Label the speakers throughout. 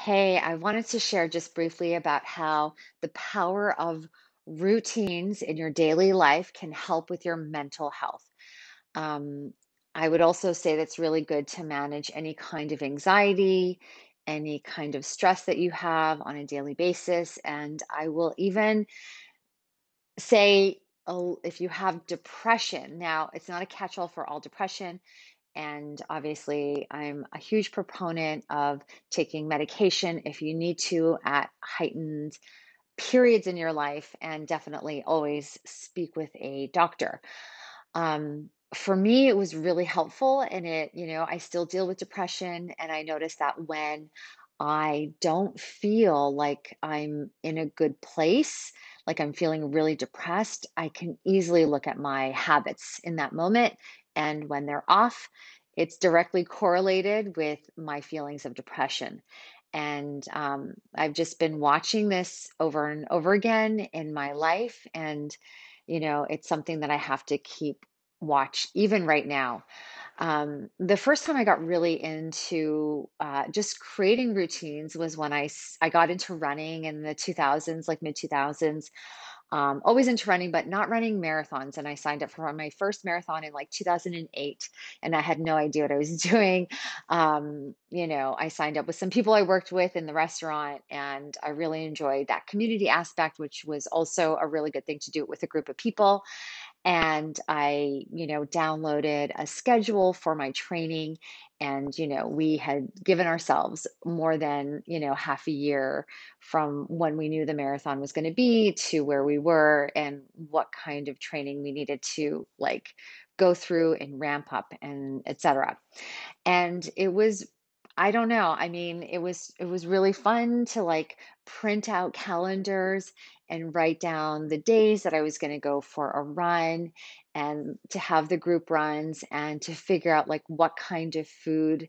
Speaker 1: Hey, I wanted to share just briefly about how the power of routines in your daily life can help with your mental health. Um, I would also say that's really good to manage any kind of anxiety, any kind of stress that you have on a daily basis. And I will even say, oh, if you have depression, now it's not a catch-all for all depression. And obviously, I'm a huge proponent of taking medication if you need to at heightened periods in your life, and definitely always speak with a doctor. For me, it was really helpful, and I still deal with depression, and I noticed that when I don't feel like I'm in a good place, like I'm feeling really depressed, I can easily look at my habits in that moment. And when they're off, it's directly correlated with my feelings of depression. And I've just been watching this over and over again in my life. And, it's something that I have to keep watch even right now. The first time I got really into just creating routines was when I got into running in the 2000s, like mid 2000s. Always into running, but not running marathons. And I signed up for my first marathon in like 2008, and I had no idea what I was doing. I signed up with some people I worked with in the restaurant, and I really enjoyed that community aspect, which was also a really good thing to do it with a group of people. And I, downloaded a schedule for my training. And, we had given ourselves more than, half a year from when we knew the marathon was going to be to where we were and what kind of training we needed to like go through and ramp up and etc. And it was, I don't know, I mean, it was really fun to like print out calendars and write down the days that I was going to go for a run, and to have the group runs and to figure out like what kind of food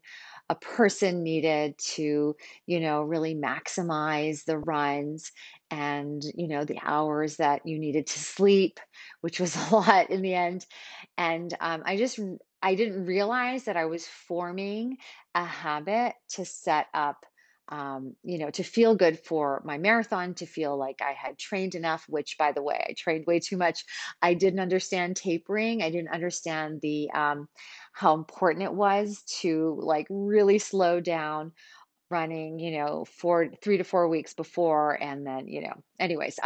Speaker 1: a person needed to, really maximize the runs, and, the hours that you needed to sleep, which was a lot in the end. And I didn't realize that I was forming a habit to set up, to feel good for my marathon, to feel like I had trained enough, which, by the way, I trained way too much. I didn't understand tapering. I didn't understand how important it was to like really slow down running, 3 to 4 weeks before. And then, anyways,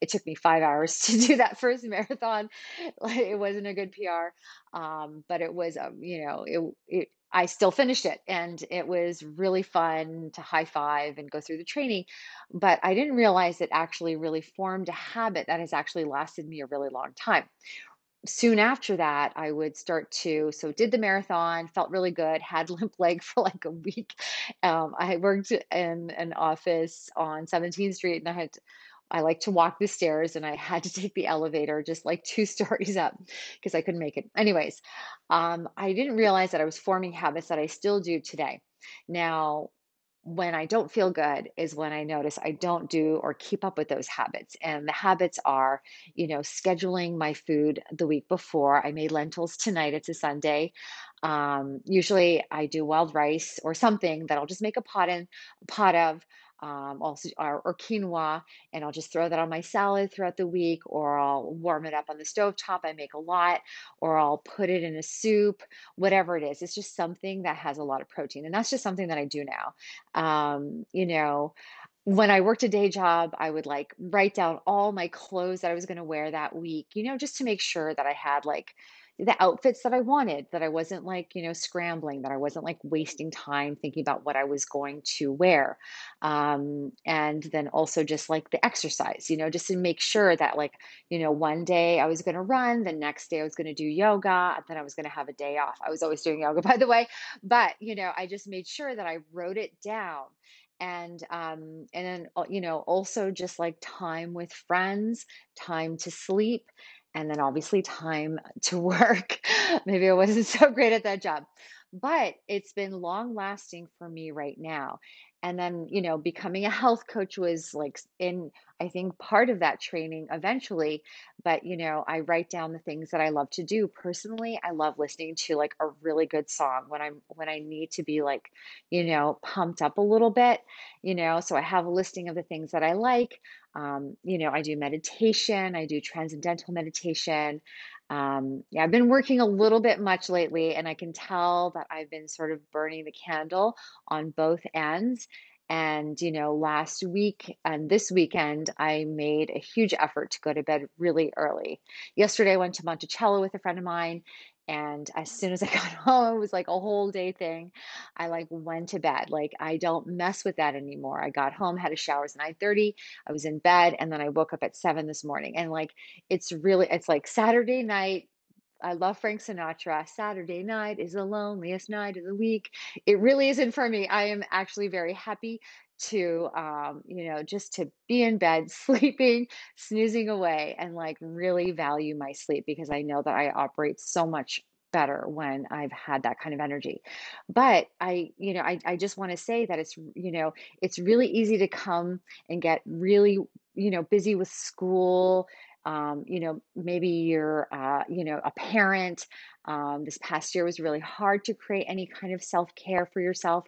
Speaker 1: it took me 5 hours to do that first marathon. Like, it wasn't a good PR. But it was, I still finished it, and it was really fun to high five and go through the training. But I didn't realize it actually really formed a habit that has actually lasted me a really long time. Soon after that, I would start to, so did the marathon, felt really good, had limp leg for like a week. I worked in an office on 17th Street, and I like to walk the stairs, and I had to take the elevator just like two stories up because I couldn't make it. Anyways, I didn't realize that I was forming habits that I still do today. Now, when I don't feel good is when I notice I don't do or keep up with those habits. And the habits are, scheduling my food the week before. I made lentils tonight. It's a Sunday. Usually I do wild rice or something that I'll just make a pot of. Also, or quinoa, and I'll just throw that on my salad throughout the week, or I'll warm it up on the stove top. I make a lot, or I'll put it in a soup, whatever it is. It's just something that has a lot of protein. And that's just something that I do now. Um, you know, when I worked a day job, I would like write down all my clothes that I was going to wear that week, just to make sure that I had like the outfits that I wanted, that I wasn't like, scrambling, that I wasn't like wasting time thinking about what I was going to wear. And then also just like the exercise, just to make sure that like, one day I was going to run, the next day I was going to do yoga, and then I was going to have a day off. I was always doing yoga, by the way, but, I just made sure that I wrote it down. And then also just like time with friends, time to sleep, and then obviously time to work. Maybe I wasn't so great at that job, but it's been long lasting for me right now. And then, becoming a health coach was like in, I think, part of that training eventually. But, I write down the things that I love to do. Personally, I love listening to like a really good song when I need to be like, pumped up a little bit, so I have a listing of the things that I like. I do meditation, I do transcendental meditation. Yeah, I've been working a little bit much lately, and I can tell that I've been sort of burning the candle on both ends. And, last week and this weekend, I made a huge effort to go to bed really early. Yesterday, I went to Monticello with a friend of mine. And as soon as I got home, it was like a whole day thing. I like went to bed. Like I don't mess with that anymore. I got home, had a shower at 9:30. I was in bed, and then I woke up at 7 this morning. And like it's like Saturday night. I love Frank Sinatra. Saturday night is the loneliest night of the week. It really isn't for me. I am actually very happy to, just to be in bed, sleeping, snoozing away, and like really value my sleep because I know that I operate so much better when I've had that kind of energy. But I just want to say that it's really easy to come and get really, busy with school. Maybe you're, a parent. This past year was really hard to create any kind of self-care for yourself.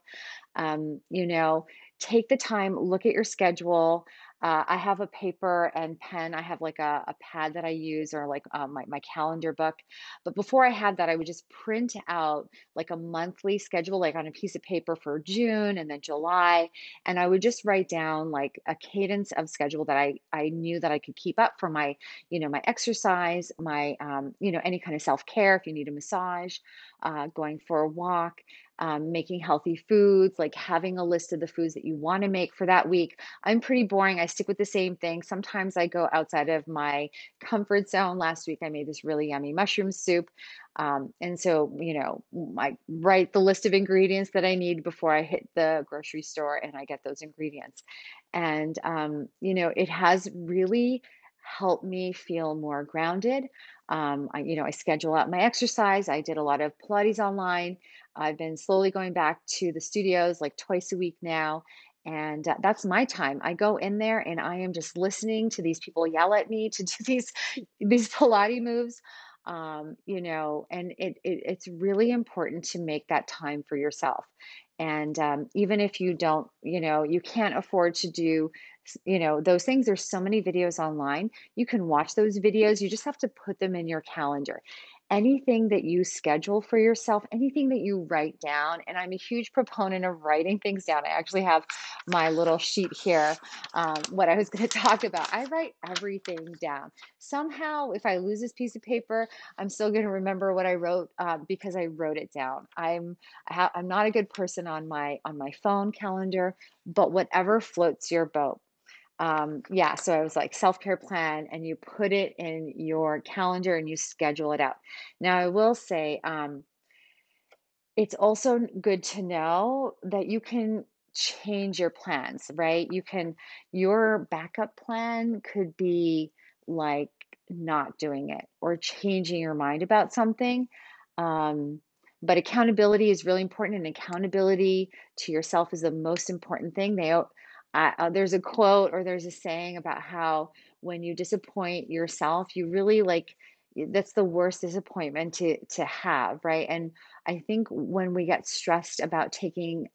Speaker 1: um, you know, Take the time, look at your schedule. I have a paper and pen. I have like a pad that I use, or like my calendar book. But before I had that, I would just print out like a monthly schedule, like on a piece of paper for June and then July. And I would just write down like a cadence of schedule that I knew that I could keep up for my, my exercise, my, any kind of self-care, if you need a massage, going for a walk, making healthy foods, like having a list of the foods that you want to make for that week. I'm pretty boring. I stick with the same thing. Sometimes I go outside of my comfort zone. Last week, I made this really yummy mushroom soup. And so, I write the list of ingredients that I need before I hit the grocery store and I get those ingredients. And, it has really helped me feel more grounded. I schedule out my exercise. I did a lot of Pilates online. I've been slowly going back to the studios like twice a week now. And that's my time. I go in there and I am just listening to these people yell at me to do these Pilates moves. And it's really important to make that time for yourself. And even if you don't, you can't afford to do, those things. There's so many videos online. You can watch those videos. You just have to put them in your calendar. Anything that you schedule for yourself, anything that you write down, and I'm a huge proponent of writing things down. I actually have my little sheet here, what I was going to talk about. I write everything down. Somehow, if I lose this piece of paper, I'm still going to remember what I wrote because I wrote it down. I'm not a good person on my phone calendar, but whatever floats your boat. Yeah, so I was like self-care plan, and you put it in your calendar and you schedule it out. Now, I will say, it's also good to know that you can change your plans, right? Your backup plan could be like not doing it or changing your mind about something. Um, but accountability is really important, and accountability to yourself is the most important thing. There's a quote, or there's a saying about how when you disappoint yourself, you really like that's the worst disappointment to have, right? And I think when we get stressed about taking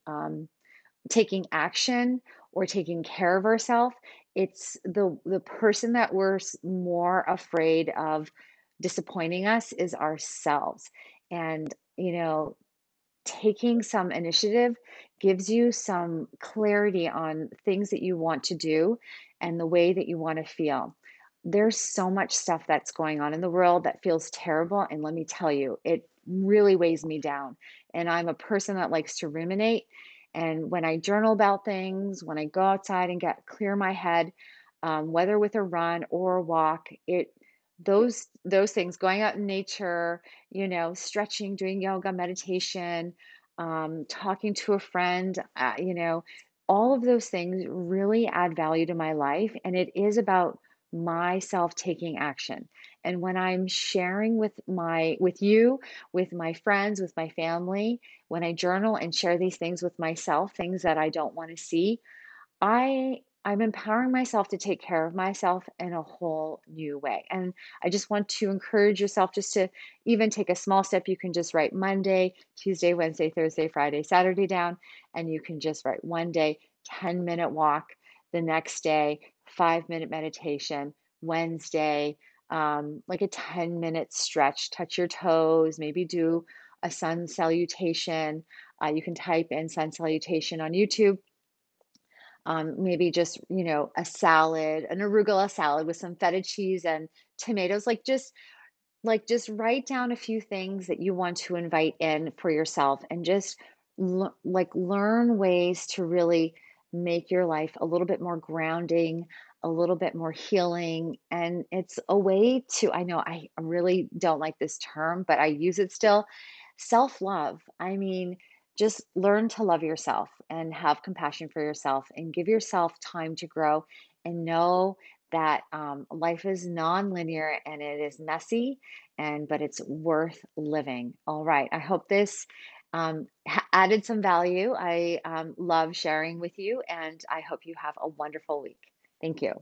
Speaker 1: action or taking care of ourselves, it's the person that we're more afraid of disappointing us is ourselves. And taking some initiative gives you some clarity on things that you want to do and the way that you want to feel. There's so much stuff that's going on in the world that feels terrible. And let me tell you, it really weighs me down. And I'm a person that likes to ruminate. And when I journal about things, when I go outside and get clear my head, whether with a run or a walk, those things, going out in nature, stretching, doing yoga, meditation, talking to a friend, all of those things really add value to my life. And it is about myself taking action. And when I'm sharing with you, with my friends, with my family, when I journal and share these things with myself, things that I don't want to see, I'm empowering myself to take care of myself in a whole new way. And I just want to encourage yourself just to even take a small step. You can just write Monday, Tuesday, Wednesday, Thursday, Friday, Saturday down, and you can just write one day, 10-minute walk, the next day, 5-minute meditation, Wednesday, like a 10-minute stretch, touch your toes, maybe do a sun salutation. You can type in sun salutation on YouTube. Maybe just, a salad, an arugula salad with some feta cheese and tomatoes. Like just write down a few things that you want to invite in for yourself, and just learn ways to really make your life a little bit more grounding, a little bit more healing. And it's a way to, I know I really don't like this term, but I use it still, self-love. I mean, just learn to love yourself and have compassion for yourself and give yourself time to grow, and know that life is non-linear and it is messy, and but it's worth living. All right. I hope this added some value. I love sharing with you, and I hope you have a wonderful week. Thank you.